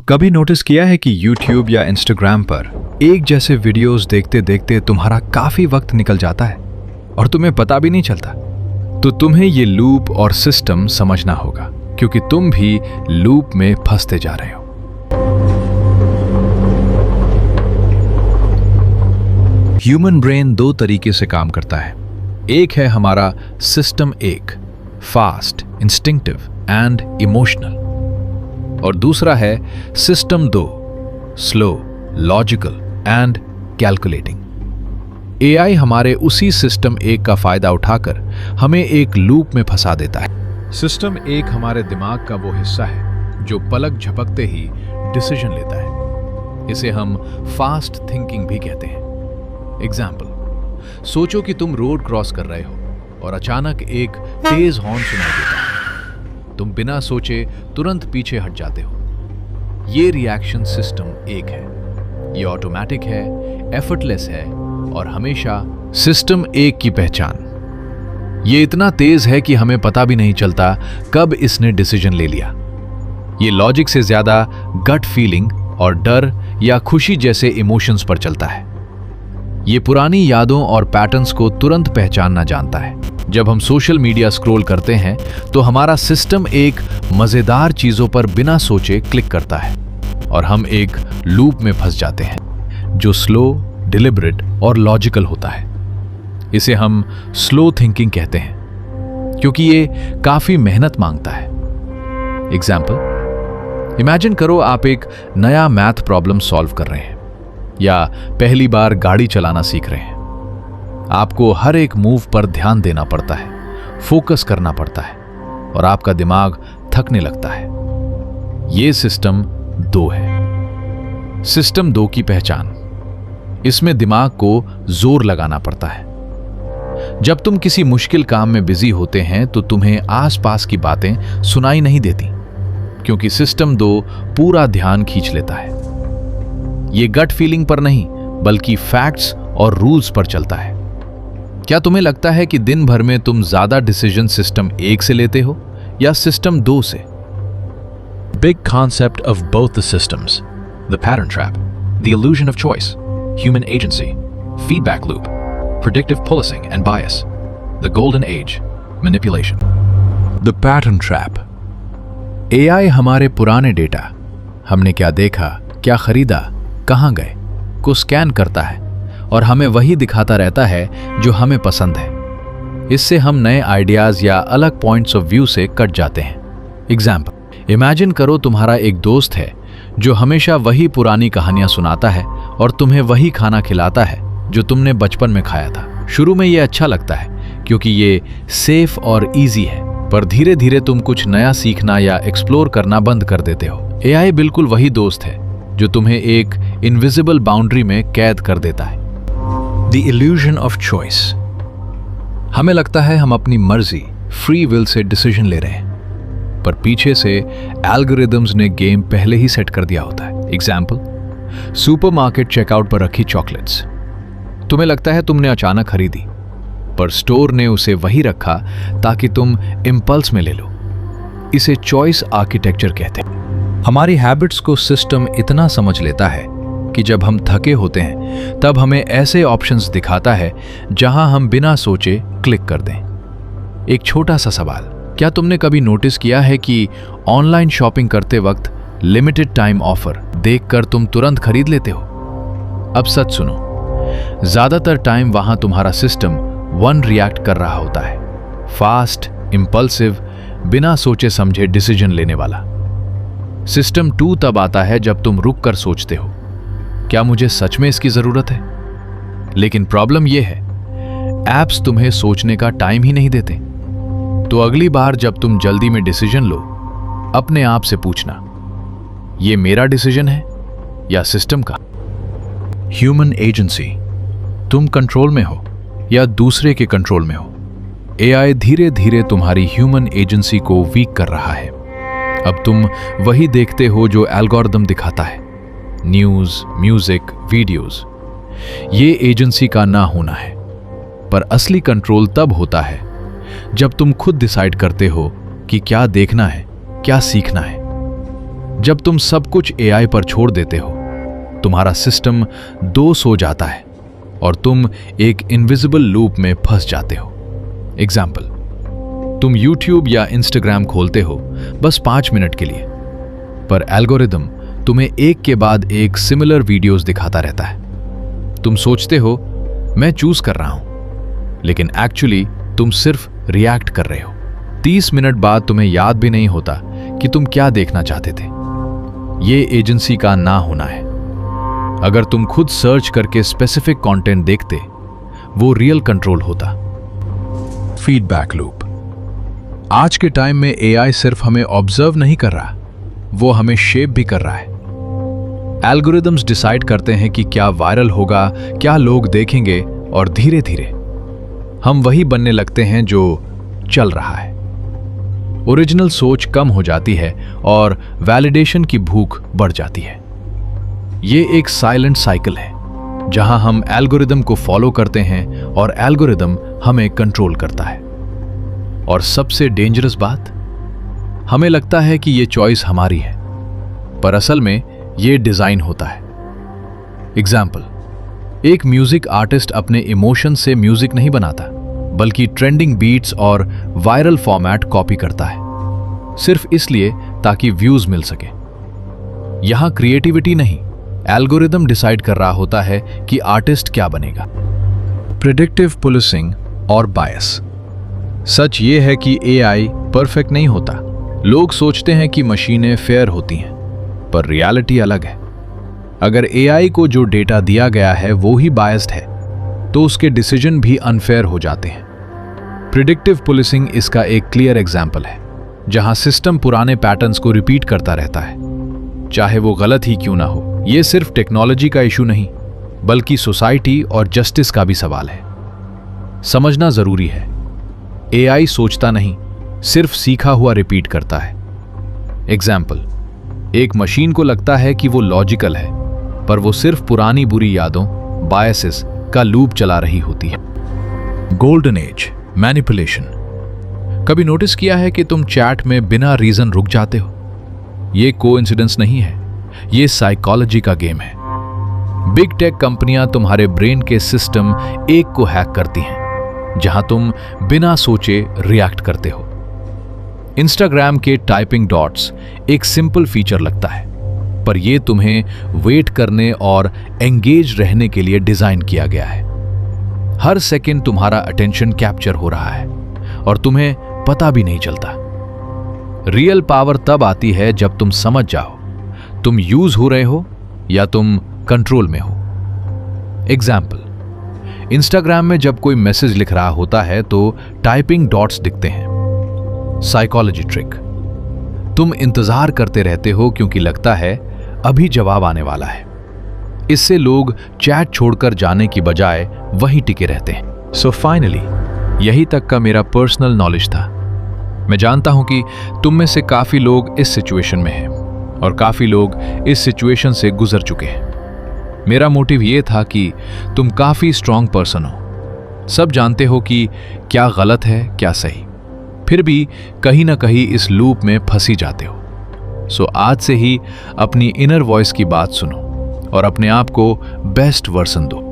कभी नोटिस किया है कि YouTube या Instagram पर एक जैसे वीडियोस देखते देखते तुम्हारा काफी वक्त निकल जाता है और तुम्हें पता भी नहीं चलता? तो तुम्हें ये लूप और सिस्टम समझना होगा, क्योंकि तुम भी लूप में फंसते जा रहे हो। ह्यूमन ब्रेन दो तरीके से काम करता है। एक है हमारा सिस्टम एक, फास्ट, इंस्टिंक्टिव एंड इमोशनल, और दूसरा है सिस्टम दो, slow, logical and calculating. AI हमारे उसी सिस्टम एक का फायदा उठाकर हमें एक लूप में फंसा देता है। सिस्टम एक हमारे दिमाग का वो हिस्सा है जो पलक झपकते ही डिसीजन लेता है। इसे हम फास्ट थिंकिंग भी कहते हैं। एग्जाम्पल, सोचो कि तुम रोड क्रॉस कर रहे हो और अचानक एक तेज हॉर्न सुनाई देता है। तुम बिना सोचे तुरंत पीछे हट जाते हो। ये रिएक्शन सिस्टम एक है। ये ऑटोमेटिक है, एफर्टलेस है और हमेशा सिस्टम एक की पहचान। ये इतना तेज है कि हमें पता भी नहीं चलता कब इसने डिसीजन ले लिया। ये लॉजिक से ज्यादा गट फीलिंग और डर या खुशी जैसे इमोशंस पर चलता है। ये पुरानी यादों और पैटर्न्स को तुरंत पहचानना जानता है। जब हम सोशल मीडिया स्क्रॉल करते हैं तो हमारा सिस्टम एक मजेदार चीजों पर बिना सोचे क्लिक करता है और हम एक लूप में फंस जाते हैं जो स्लो, डिलिबरेट और लॉजिकल होता है। इसे हम स्लो थिंकिंग कहते हैं क्योंकि ये काफी मेहनत मांगता है। एग्जाम्पल, इमेजिन करो आप एक नया मैथ प्रॉब्लम सॉल्व कर रहे हैं या पहली बार गाड़ी चलाना सीख रहे हैं। आपको हर एक मूव पर ध्यान देना पड़ता है, फोकस करना पड़ता है और आपका दिमाग थकने लगता है। ये सिस्टम दो है। सिस्टम दो की पहचान, इसमें दिमाग को जोर लगाना पड़ता है। जब तुम किसी मुश्किल काम में बिजी होते हैं तो तुम्हें आसपास की बातें सुनाई नहीं देती, क्योंकि सिस्टम दो पूरा ध्यान खींच लेता है। ये गट फीलिंग पर नहीं बल्कि फैक्ट्स और रूल्स पर चलता है। क्या तुम्हें लगता है कि दिन भर में तुम ज्यादा डिसीजन सिस्टम एक से लेते हो या सिस्टम दो से? Big concept of both the systems: the pattern trap, the illusion of choice, human agency, feedback loop, predictive policing and bias, the golden age, manipulation. The pattern trap। AI हमारे पुराने data, हमने क्या देखा, क्या खरीदा, कहां गए, को स्कैन करता है और हमें वही दिखाता रहता है जो हमें पसंद है। इससे हम नए आइडियाज या अलग पॉइंट्स ऑफ व्यू से कट जाते हैं। एग्जाम्पल, इमेजिन करो तुम्हारा एक दोस्त है जो हमेशा वही पुरानी कहानियां सुनाता है और तुम्हें वही खाना खिलाता है जो तुमने बचपन में खाया था। शुरू में ये अच्छा लगता है क्योंकि ये सेफ और इजी है, पर धीरे धीरे तुम कुछ नया सीखना या एक्सप्लोर करना बंद कर देते हो। एआई बिल्कुल वही दोस्त है जो तुम्हें एक इनविजिबल बाउंड्री में कैद कर देता है। The illusion of choice। हमें लगता है हम अपनी मर्जी, फ्री विल से डिसीजन ले रहे हैं, पर पीछे से एल्गोरिदम्स ने गेम पहले ही सेट कर दिया होता है। एग्जाम्पल, सुपरमार्केट चेकआउट पर रखी चॉकलेट्स। तुम्हें लगता है तुमने अचानक खरीदी, पर स्टोर ने उसे वही रखा ताकि तुम इम्पल्स में ले लो। इसे चॉइस आर्किटेक्चर कहते हैं। हमारी हैबिट्स को सिस्टम इतना समझ लेता है कि जब हम थके होते हैं तब हमें ऐसे ऑप्शंस दिखाता है जहां हम बिना सोचे क्लिक कर दें। एक छोटा सा सवाल, क्या तुमने कभी नोटिस किया है कि ऑनलाइन शॉपिंग करते वक्त लिमिटेड टाइम ऑफर देखकर तुम तुरंत खरीद लेते हो? अब सच सुनो, ज्यादातर टाइम वहां तुम्हारा सिस्टम वन रिएक्ट कर रहा होता है, फास्ट, इंपल्सिव, बिना सोचे समझे डिसीजन लेने वाला। सिस्टम टू तब आता है जब तुम रुक कर सोचते हो, क्या मुझे सच में इसकी जरूरत है? लेकिन प्रॉब्लम यह है, एप्स तुम्हें सोचने का टाइम ही नहीं देते। तो अगली बार जब तुम जल्दी में डिसीजन लो, अपने आप से पूछना, ये मेरा डिसीजन है या सिस्टम का? ह्यूमन एजेंसी, तुम कंट्रोल में हो या दूसरे के कंट्रोल में हो? एआई धीरे धीरे तुम्हारी ह्यूमन एजेंसी को वीक कर रहा है। अब तुम वही देखते हो जो एल्गोरिदम दिखाता है, न्यूज़, म्यूजिक, वीडियोस। ये एजेंसी का ना होना है, पर असली कंट्रोल तब होता है जब तुम खुद डिसाइड करते हो कि क्या देखना है, क्या सीखना है। जब तुम सब कुछ एआई पर छोड़ देते हो, तुम्हारा सिस्टम दोष हो जाता है और तुम एक इनविजिबल लूप में फंस जाते हो। एग्जाम्पल, तुम YouTube या Instagram खोलते हो बस 5 मिनट के लिए, पर एल्गोरिदम तुम्हें एक के बाद एक सिमिलर वीडियोस दिखाता रहता है। तुम सोचते हो मैं चूज कर रहा हूं, लेकिन एक्चुअली तुम सिर्फ रिएक्ट कर रहे हो। 30 मिनट बाद तुम्हें याद भी नहीं होता कि तुम क्या देखना चाहते थे। ये एजेंसी का ना होना है। अगर तुम खुद सर्च करके स्पेसिफिक कंटेंट देखते, वो रियल कंट्रोल होता। Feedback loop. आज के टाइम में एआई सिर्फ हमें ऑब्जर्व नहीं कर रहा, वो हमें शेप भी कर रहा है। एल्गोरिदम्स डिसाइड करते हैं कि क्या वायरल होगा, क्या लोग देखेंगे, और धीरे धीरे हम वही बनने लगते हैं जो चल रहा है। ओरिजिनल सोच कम हो जाती है और वैलिडेशन की भूख बढ़ जाती है। ये एक साइलेंट साइकिल है जहां हम एल्गोरिदम को फॉलो करते हैं और एल्गोरिदम हमें कंट्रोल करता है। और सबसे डेंजरस बात, हमें लगता है कि ये चॉइस हमारी है, पर असल में ये डिजाइन होता है। एग्जाम्पल, एक म्यूजिक आर्टिस्ट अपने इमोशन से म्यूजिक नहीं बनाता, बल्कि ट्रेंडिंग बीट्स और वायरल फॉर्मेट कॉपी करता है, सिर्फ इसलिए ताकि व्यूज मिल सके। यहां क्रिएटिविटी नहीं, एल्गोरिदम डिसाइड कर रहा होता है कि आर्टिस्ट क्या बनेगा। प्रेडिक्टिव पुलिसिंग और बायस। सच ये है कि एआई परफेक्ट नहीं होता। लोग सोचते हैं कि मशीनें फेयर होती हैं, पर रियलिटी अलग है। अगर एआई को जो डेटा दिया गया है वो ही बायस्ड है, तो उसके डिसीजन भी अनफेयर हो जाते हैं। प्रिडिक्टिव पुलिसिंग इसका एक क्लियर एग्जाम्पल है, जहां सिस्टम पुराने पैटर्न्स को रिपीट करता रहता है, चाहे वो गलत ही क्यों ना हो। यह सिर्फ टेक्नोलॉजी का इशू नहीं, बल्कि सोसाइटी और जस्टिस का भी सवाल है। समझना जरूरी है, एआई सोचता नहीं, सिर्फ सीखा हुआ रिपीट करता है। एग्जाम्पल, एक मशीन को लगता है कि वो लॉजिकल है, पर वो सिर्फ पुरानी बुरी यादों, बायसेस का लूप चला रही होती है। Golden age, manipulation. कभी नोटिस किया है कि तुम चैट में बिना रीजन रुक जाते हो? ये कोइंसिडेंस नहीं है, ये साइकोलॉजी का गेम है। बिग टेक कंपनियां तुम्हारे ब्रेन के सिस्टम एक को हैक करती हैं, जहां तुम बिना सोचे रिएक्ट करते हो। इंस्टाग्राम के टाइपिंग डॉट्स एक सिंपल फीचर लगता है, पर यह तुम्हें वेट करने और एंगेज रहने के लिए डिजाइन किया गया है। हर सेकंड तुम्हारा अटेंशन कैप्चर हो रहा है और तुम्हें पता भी नहीं चलता। रियल पावर तब आती है जब तुम समझ जाओ तुम यूज हो रहे हो या तुम कंट्रोल में हो। एग्जाम्पल, इंस्टाग्राम में जब कोई मैसेज लिख रहा होता है तो टाइपिंग डॉट्स दिखते हैं। साइकोलॉजी ट्रिक, तुम इंतजार करते रहते हो क्योंकि लगता है अभी जवाब आने वाला है। इससे लोग चैट छोड़कर जाने की बजाय वहीं टिके रहते हैं। सो फाइनली, यही तक का मेरा पर्सनल नॉलेज था। मैं जानता हूं कि तुम में से काफी लोग इस सिचुएशन में हैं और काफी लोग इस सिचुएशन से गुजर चुके हैं। मेरा मोटिव यह था कि तुम काफी स्ट्रांग पर्सन हो, सब जानते हो कि क्या गलत है क्या सही, फिर भी कहीं ना कहीं इस लूप में फंसी जाते हो। सो आज से ही अपनी इनर वॉइस की बात सुनो और अपने आप को बेस्ट वर्जन दो।